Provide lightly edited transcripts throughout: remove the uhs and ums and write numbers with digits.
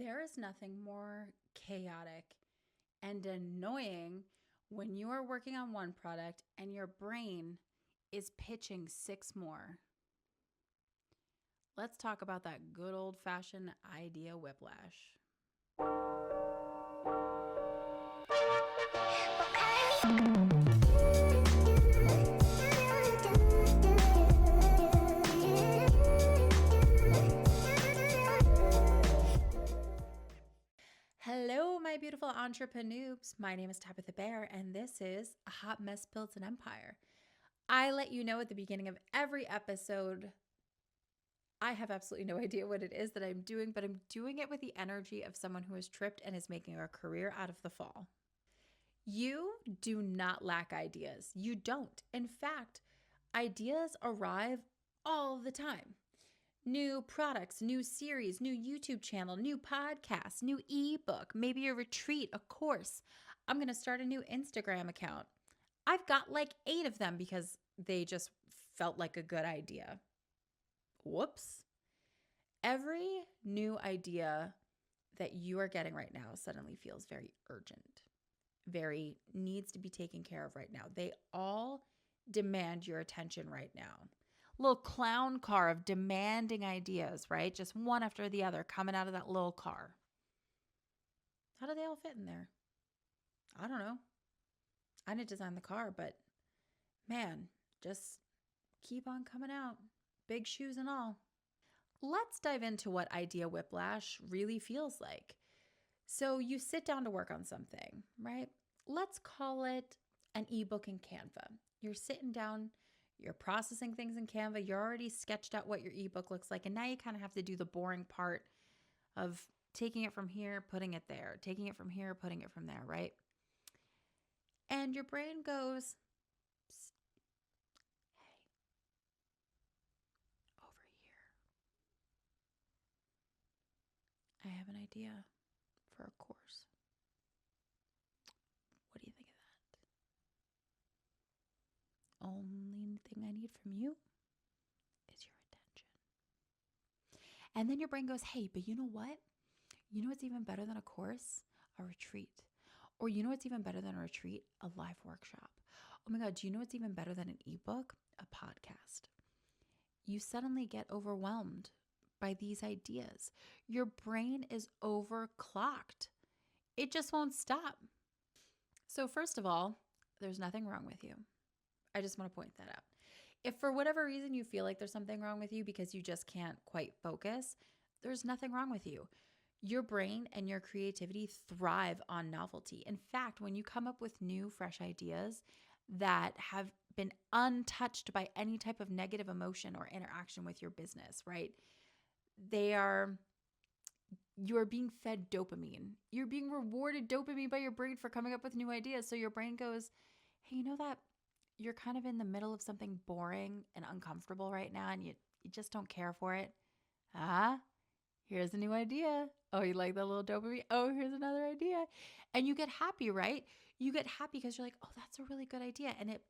There is nothing more chaotic and annoying when you are working on one product and your brain is pitching six more. Let's talk about that good old-fashioned idea whiplash. Hello, my beautiful entrepreneurs. My name is Tabitha Bear, and this is A Hot Mess Builds an Empire. I let you know at the beginning of every episode, I have absolutely no idea what it is that I'm doing, but I'm doing it with the energy of someone who has tripped and is making a career out of the fall. You do not lack ideas. You don't. In fact, ideas arrive all the time. New products, new series, new YouTube channel, new podcast, new ebook, maybe a retreat, a course. I'm going to start a new Instagram account. I've got like 8 of them because they just felt like a good idea. Whoops. Every new idea that you are getting right now suddenly feels very urgent, very needs to be taken care of right now. They all demand your attention right now. Little clown car of demanding ideas, right? Just one after the other coming out of that little car. How do they all fit in there? I don't know. I didn't design the car, but man, just keep on coming out. Big shoes and all. Let's dive into what idea whiplash really feels like. So you sit down to work on something, right? Let's call it an ebook in Canva. You're sitting down, you're processing things in Canva, you're already sketched out what your ebook looks like, and now you kind of have to do the boring part of taking it from here, putting it there, taking it from here, putting it from there, right? And your brain goes, hey, over here. I have an idea for a course. What do you think of that? Only thing I need from you is your attention. And then your brain goes, hey, but you know what? You know what's even better than a course? A retreat. Or you know what's even better than a retreat? A live workshop. Oh my God, do you know what's even better than an ebook? A podcast. You suddenly get overwhelmed by these ideas. Your brain is overclocked. It just won't stop. So first of all, there's nothing wrong with you. I just want to point that out. If for whatever reason you feel like there's something wrong with you because you just can't quite focus, there's nothing wrong with you. Your brain and your creativity thrive on novelty. In fact, when you come up with new, fresh ideas that have been untouched by any type of negative emotion or interaction with your business, right? You're being fed dopamine. You're being rewarded dopamine by your brain for coming up with new ideas. So your brain goes, hey, you know that you're kind of in the middle of something boring and uncomfortable right now and you just don't care for it? Here's a new idea. Oh, you like that little dopamine? Oh, here's another idea. And you get happy, right? You get happy because you're like, oh, that's a really good idea. And it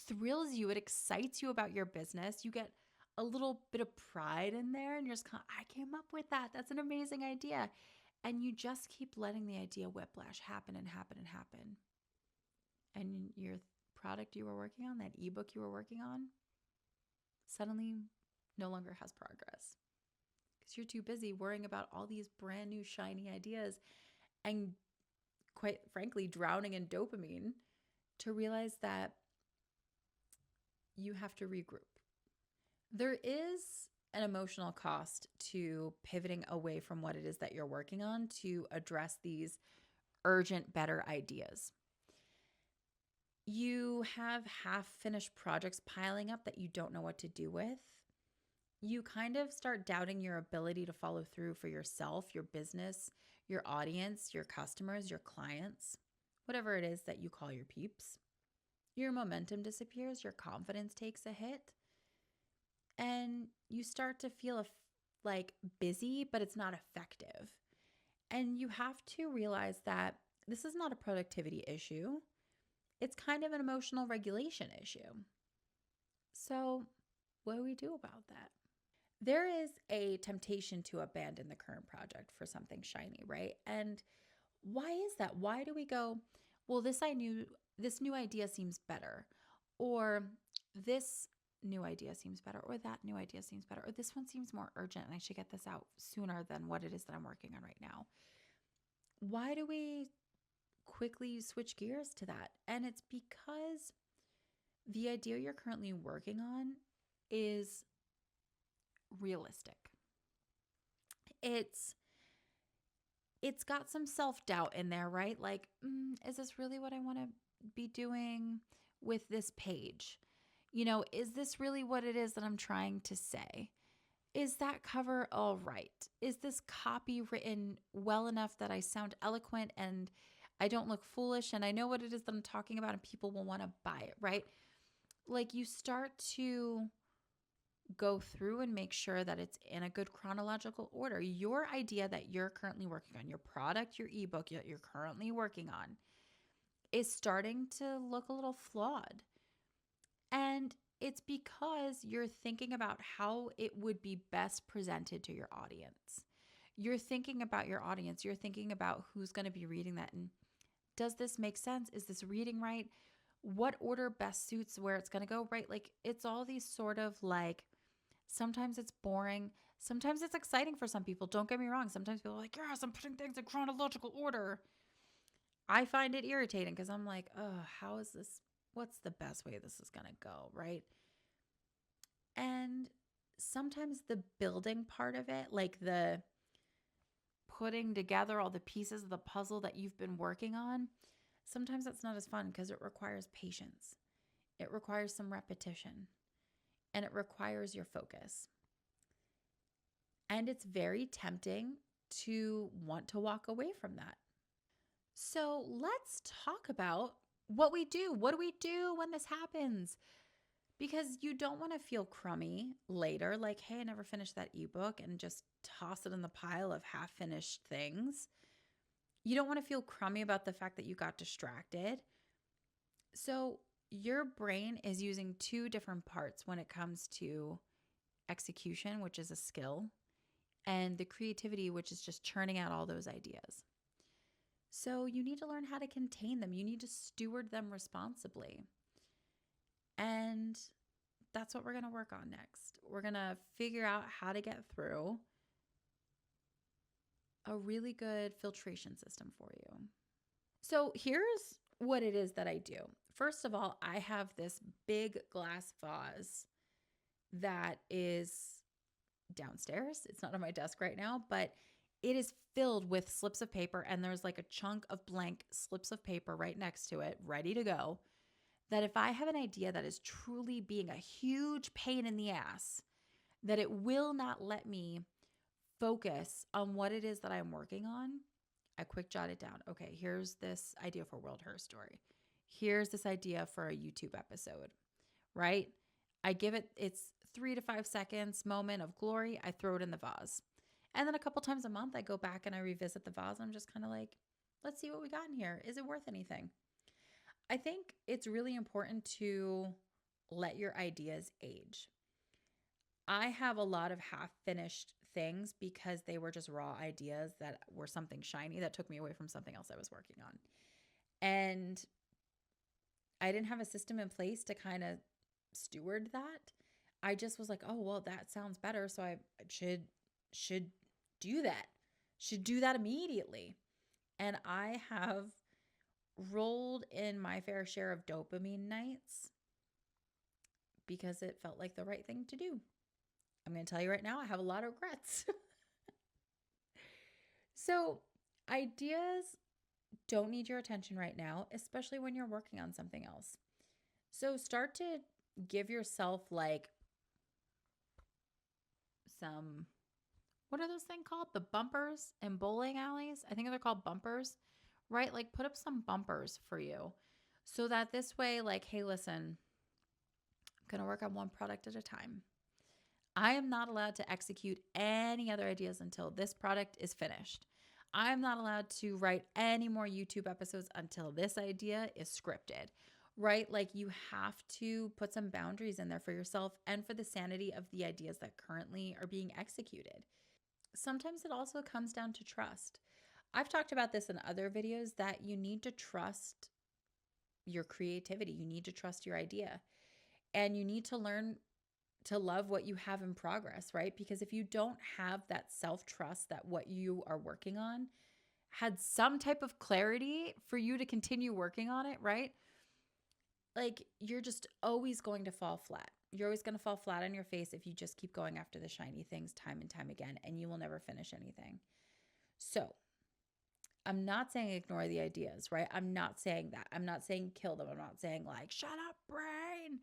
thrills you. It excites you about your business. You get a little bit of pride in there and you're just kind of, I came up with that. That's an amazing idea. And you just keep letting the idea whiplash happen and happen and happen. And your product you were working on, that ebook you were working on, suddenly no longer has progress. Because you're too busy worrying about all these brand new shiny ideas and quite frankly drowning in dopamine to realize that you have to regroup. There is an emotional cost to pivoting away from what it is that you're working on to address these urgent, better ideas. You have half-finished projects piling up that you don't know what to do with. You kind of start doubting your ability to follow through for yourself, your business, your audience, your customers, your clients, whatever it is that you call your peeps. Your momentum disappears, your confidence takes a hit, and you start to feel like busy, but it's not effective. And you have to realize that this is not a productivity issue. It's kind of an emotional regulation issue. So what do we do about that? there is a temptation to abandon the current project for something shiny, right? And why is that? Why do we go, well, this new idea seems better, or this new idea seems better, or that new idea seems better, or this one seems more urgent and I should get this out sooner than what it is that I'm working on right now? Why do we quickly switch gears to that? And it's because the idea you're currently working on is realistic. It's it's got some self-doubt in there, right? Like, is this really what I want to be doing with this page? Is this really what it is that I'm trying to say? Is that cover all right? Is this copy written well enough that I sound eloquent and I don't look foolish and I know what it is that I'm talking about and people will want to buy it, right? Like, you start to go through and make sure that it's in a good chronological order. Your idea that you're currently working on, your product, your ebook that you're currently working on, is starting to look a little flawed. And it's because you're thinking about how it would be best presented to your audience. You're thinking about your audience. You're thinking about who's going to be reading that. And does this make sense? Is this reading right? What order best suits where it's going to go, right? Like, it's all these sort of like, sometimes it's boring. Sometimes it's exciting for some people. Don't get me wrong. Sometimes people are like, yes, I'm putting things in chronological order. I find it irritating because I'm like, oh, how is this? What's the best way this is going to go, right? And sometimes the building part of it, like the putting together all the pieces of the puzzle that you've been working on, sometimes that's not as fun because it requires patience. It requires some repetition and it requires your focus. And it's very tempting to want to walk away from that. So let's talk about what we do. What do we do when this happens? Because you don't want to feel crummy later, like, hey, I never finished that ebook, and just toss it in the pile of half finished things. You don't want to feel crummy about the fact that you got distracted. So your brain is using two different parts when it comes to execution, which is a skill, and the creativity, which is just churning out all those ideas. So you need to learn how to contain them. You need to steward them responsibly. And that's what we're going to work on next. We're going to figure out how to get through a really good filtration system for you. So here's what it is that I do. First of all, I have this big glass vase that is downstairs. It's not on my desk right now, but it is filled with slips of paper, and there's like a chunk of blank slips of paper right next to it, ready to go. That if I have an idea that is truly being a huge pain in the ass, that it will not let me focus on what it is that I'm working on, I quick jot it down. Okay, here's this idea for World Her Story. Here's this idea for a YouTube episode, right? I give it its 3 to 5 seconds moment of glory. I throw it in the vase. And then a couple times a month, I go back and I revisit the vase. I'm just kind of like, let's see what we got in here. Is it worth anything? I think it's really important to let your ideas age. I have a lot of half-finished things because they were just raw ideas that were something shiny that took me away from something else I was working on. And I didn't have a system in place to kind of steward that. I just was like, oh, well, that sounds better. So I should do that. Should do that immediately. And I have rolled in my fair share of dopamine nights because it felt like the right thing to do. I'm going to tell you right now, I have a lot of regrets. So ideas don't need your attention right now, especially when you're working on something else. So start to give yourself like some, what are those things called? The bumpers in bowling alleys? I think they're called bumpers, right? Like put up some bumpers for you so that this way, like, hey, listen, I'm going to work on one product at a time. I am not allowed to execute any other ideas until this product is finished. I'm not allowed to write any more YouTube episodes until this idea is scripted, right? Like you have to put some boundaries in there for yourself and for the sanity of the ideas that currently are being executed. Sometimes it also comes down to trust. I've talked about this in other videos that you need to trust your creativity, you need to trust your idea, and you need to learn to love what you have in progress, right? Because if you don't have that self trust that what you are working on had some type of clarity for you to continue working on it, right? Like you're just always going to fall flat. You're always going to fall flat on your face if you just keep going after the shiny things time and time again, and you will never finish anything. So, I'm not saying ignore the ideas, right? I'm not saying that. I'm not saying kill them. I'm not saying like, shut up, brain,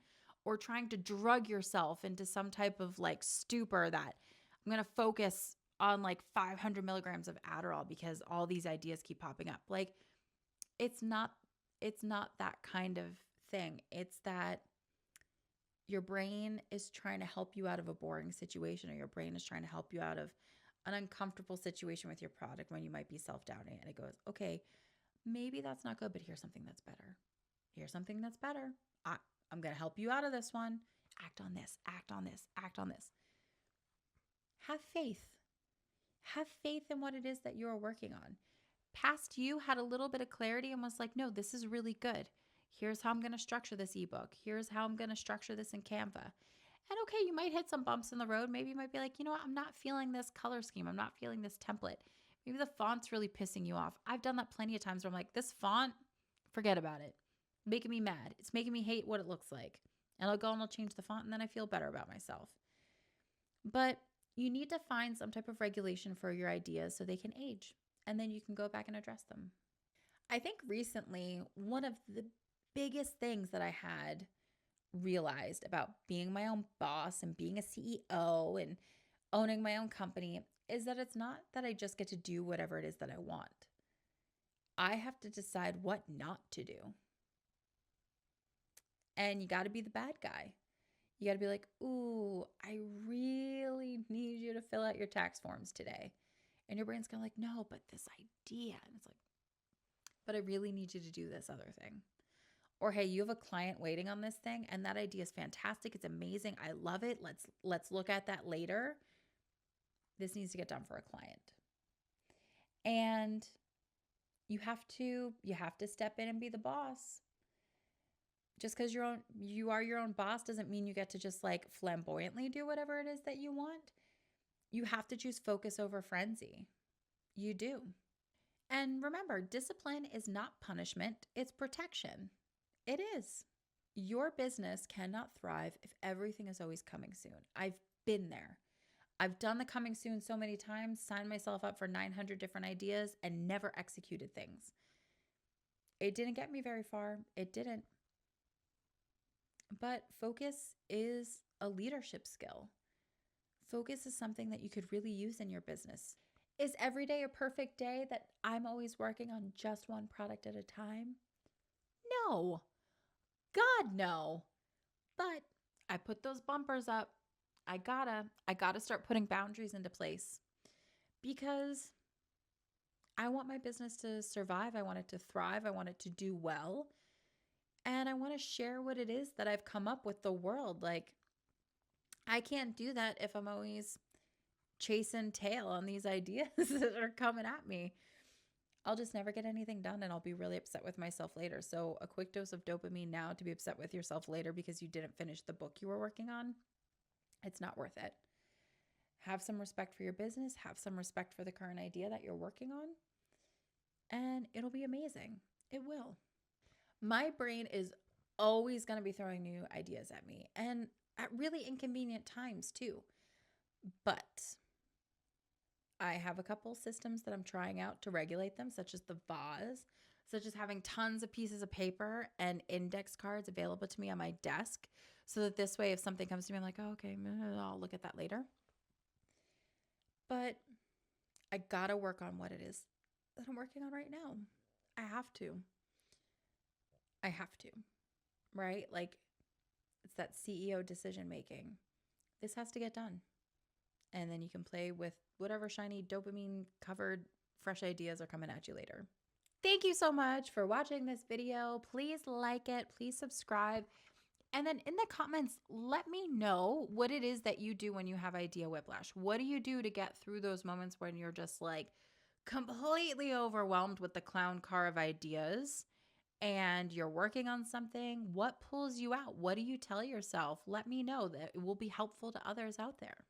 or trying to drug yourself into some type of like stupor that I'm going to focus on like 500 milligrams of Adderall because all these ideas keep popping up. Like, it's not, it's not that kind of thing. It's that your brain is trying to help you out of a boring situation, or your brain is trying to help you out of an uncomfortable situation with your product when you might be self-doubting, and it goes, okay, maybe that's not good, but here's something that's better. Here's something that's better. I'm going to help you out of this one. Act on this, act on this, act on this. Have faith. Have faith in what it is that you're working on. Past you had a little bit of clarity and was like, no, this is really good. Here's how I'm going to structure this ebook. Here's how I'm going to structure this in Canva. And okay, you might hit some bumps in the road. Maybe you might be like, you know what? I'm not feeling this color scheme. I'm not feeling this template. Maybe the font's really pissing you off. I've done that plenty of times where I'm like, this font, forget about it. Making me mad. It's making me hate what it looks like. And I'll go and I'll change the font and then I feel better about myself. But you need to find some type of regulation for your ideas so they can age. And then you can go back and address them. I think recently, one of the biggest things that I had realized about being my own boss and being a CEO and owning my own company is that it's not that I just get to do whatever it is that I want. I have to decide what not to do. And you got to be the bad guy. You got to be like, ooh, I really need you to fill out your tax forms today. And your brain's kind of like, no, but this idea. And it's like, but I really need you to do this other thing. Or hey, you have a client waiting on this thing and that idea is fantastic. It's amazing. I love it. Let's look at that later. This needs to get done for a client. And you have to step in and be the boss. Just because you are your own boss doesn't mean you get to just like flamboyantly do whatever it is that you want. You have to choose focus over frenzy. You do. And remember, discipline is not punishment, it's protection. It is. Your business cannot thrive if everything is always coming soon. I've been there. I've done the coming soon so many times, signed myself up for 900 different ideas, and never executed things. It didn't get me very far. It didn't. But focus is a leadership skill. Focus is something that you could really use in your business. Is every day a perfect day that I'm always working on just one product at a time? No. God, no. But I put those bumpers up. I gotta start putting boundaries into place because I want my business to survive. I want it to thrive. I want it to do well. And I want to share what it is that I've come up with the world. Like, I can't do that if I'm always chasing tail on these ideas that are coming at me. I'll just never get anything done and I'll be really upset with myself later. So, a quick dose of dopamine now to be upset with yourself later because you didn't finish the book you were working on, it's not worth it. Have some respect for your business, have some respect for the current idea that you're working on, and it'll be amazing. It will. My brain is always going to be throwing new ideas at me and at really inconvenient times too. But I have a couple systems that I'm trying out to regulate them, such as the vase, such as having tons of pieces of paper and index cards available to me on my desk. So that this way, if something comes to me, I'm like, oh, okay, I'll look at that later. But I gotta work on what it is that I'm working on right now. I have to. I have to, right? Like, it's that CEO decision making. This has to get done. And then you can play with whatever shiny dopamine covered fresh ideas are coming at you later. Thank you so much for watching this video. Please like it, please subscribe. And then in the comments, let me know what it is that you do when you have idea whiplash. What do you do to get through those moments when you're just like completely overwhelmed with the clown car of ideas and you're working on something? What pulls you out? What do you tell yourself? Let me know that it will be helpful to others out there.